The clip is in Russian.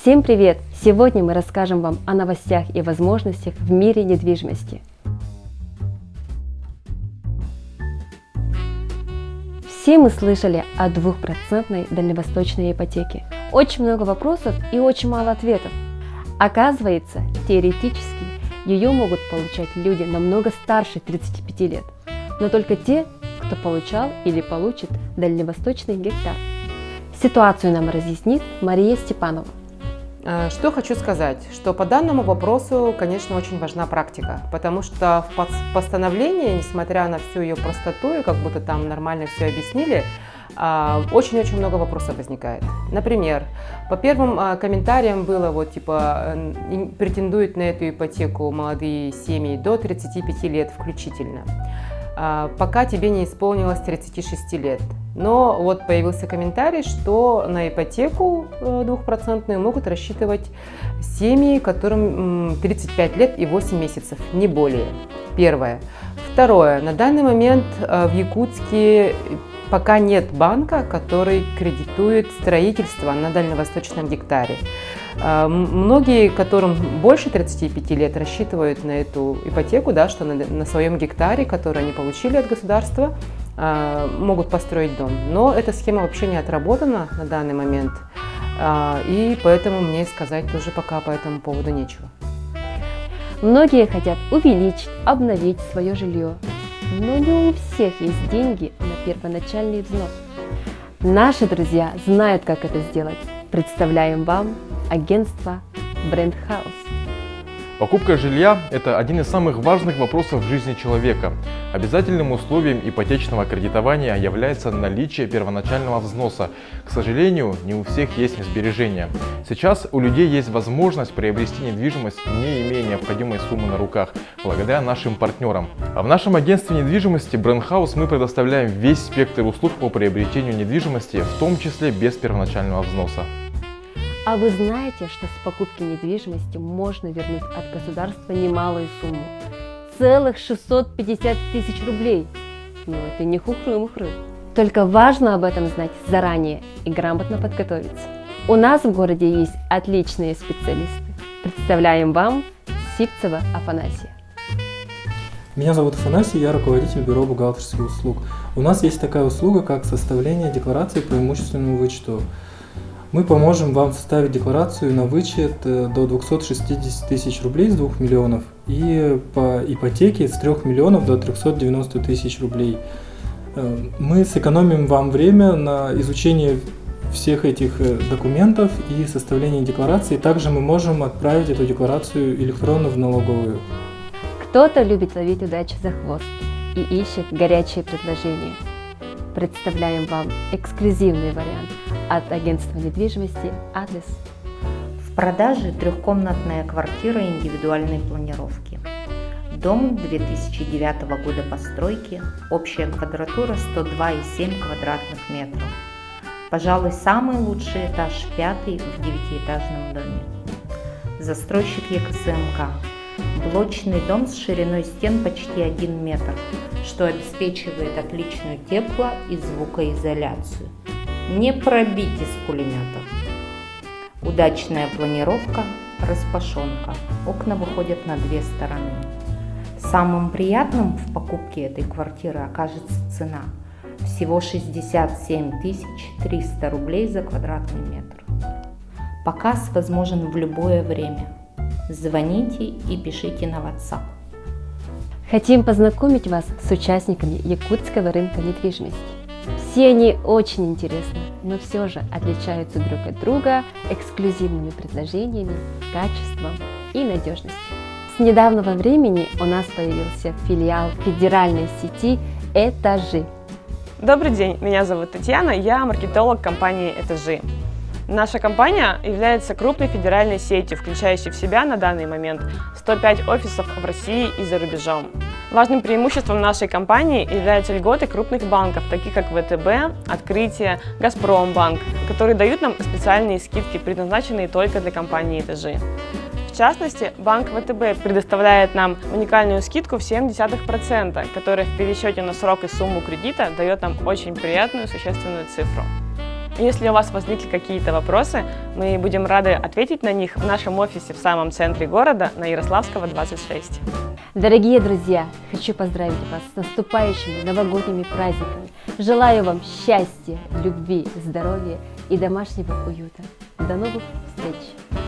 Всем привет! Сегодня мы расскажем вам о новостях и возможностях в мире недвижимости. Все мы слышали о 2% дальневосточной ипотеке. Очень много вопросов и очень мало ответов. Оказывается, теоретически ее могут получать люди намного старше 35 лет, но только те, кто получал или получит дальневосточный гектар. Ситуацию нам разъяснит Мария Степанова. Что хочу сказать, что по данному вопросу, конечно, очень важна практика, потому что в постановлении, несмотря на всю ее простоту и как будто там нормально все объяснили, очень-очень много вопросов возникает. Например, по первым комментариям было претендуют на эту ипотеку молодые семьи до 35 лет включительно, пока тебе не исполнилось 36 лет. Но вот появился комментарий, что на ипотеку 2% могут рассчитывать семьи, которым 35 лет и 8 месяцев, не более. Первое. Второе. На данный момент в Якутске пока нет банка, который кредитует строительство на дальневосточном гектаре. Многие, которым больше 35 лет, рассчитывают на эту ипотеку, что на своем гектаре, который они получили от государства, могут построить дом. Но эта схема вообще не отработана на данный момент, и поэтому мне сказать тоже пока по этому поводу нечего. Многие хотят увеличить, обновить свое жилье, но не у всех есть деньги на первоначальный взнос. Наши друзья знают, как это сделать. Представляем вам агентство Brand House. Покупка жилья – это один из самых важных вопросов в жизни человека. Обязательным условием ипотечного кредитования является наличие первоначального взноса. К сожалению, не у всех есть сбережения. Сейчас у людей есть возможность приобрести недвижимость, не имея необходимой суммы на руках, благодаря нашим партнерам. А в нашем агентстве недвижимости Brand House мы предоставляем весь спектр услуг по приобретению недвижимости, в том числе без первоначального взноса. А вы знаете, что с покупки недвижимости можно вернуть от государства немалую сумму? Целых 650 тысяч рублей. Но это не хухры-мухры. Только важно об этом знать заранее и грамотно подготовиться. У нас в городе есть отличные специалисты. Представляем вам Сипцева Афанасия. Меня зовут Афанасий, я руководитель бюро бухгалтерских услуг. У нас есть такая услуга, как составление декларации по имущественному вычету. Мы поможем вам составить декларацию на вычет до 260 тысяч рублей с 2 миллионов и по ипотеке с 3 миллионов до 390 тысяч рублей. Мы сэкономим вам время на изучение всех этих документов и составление декларации. Также мы можем отправить эту декларацию электронно в налоговую. Кто-то любит ловить удачу за хвост и ищет горячие предложения. Представляем вам эксклюзивный вариант от агентства недвижимости «Адрес». В продаже трехкомнатная квартира индивидуальной планировки. Дом 2009 года постройки, общая квадратура 102,7 квадратных метров. Пожалуй, самый лучший этаж, 5-й в 9-этажном доме. Застройщик ЕКСМК. Блочный дом с шириной стен почти 1 метр, что обеспечивает отличную тепло- и звукоизоляцию. Не пробить из пулеметов. Удачная планировка, распашонка. Окна выходят на 2 стороны. Самым приятным в покупке этой квартиры окажется цена. Всего 67 300 рублей за квадратный метр. Показ возможен в любое время. Звоните и пишите на WhatsApp. Хотим познакомить вас с участниками якутского рынка недвижимости. Все они очень интересны, но все же отличаются друг от друга эксклюзивными предложениями, качеством и надежностью. С недавнего времени у нас появился филиал федеральной сети «Этажи». Добрый день, меня зовут Татьяна, я маркетолог компании «Этажи». Наша компания является крупной федеральной сетью, включающей в себя на данный момент 105 офисов в России и за рубежом. Важным преимуществом нашей компании являются льготы крупных банков, таких как ВТБ, Открытие, Газпромбанк, которые дают нам специальные скидки, предназначенные только для компании «Этажи». В частности, банк ВТБ предоставляет нам уникальную скидку в 0,7%, которая в пересчете на срок и сумму кредита дает нам очень приятную существенную цифру. Если у вас возникли какие-то вопросы, мы будем рады ответить на них в нашем офисе в самом центре города на Ярославского, 26. Дорогие друзья, хочу поздравить вас с наступающими новогодними праздниками. Желаю вам счастья, любви, здоровья и домашнего уюта. До новых встреч!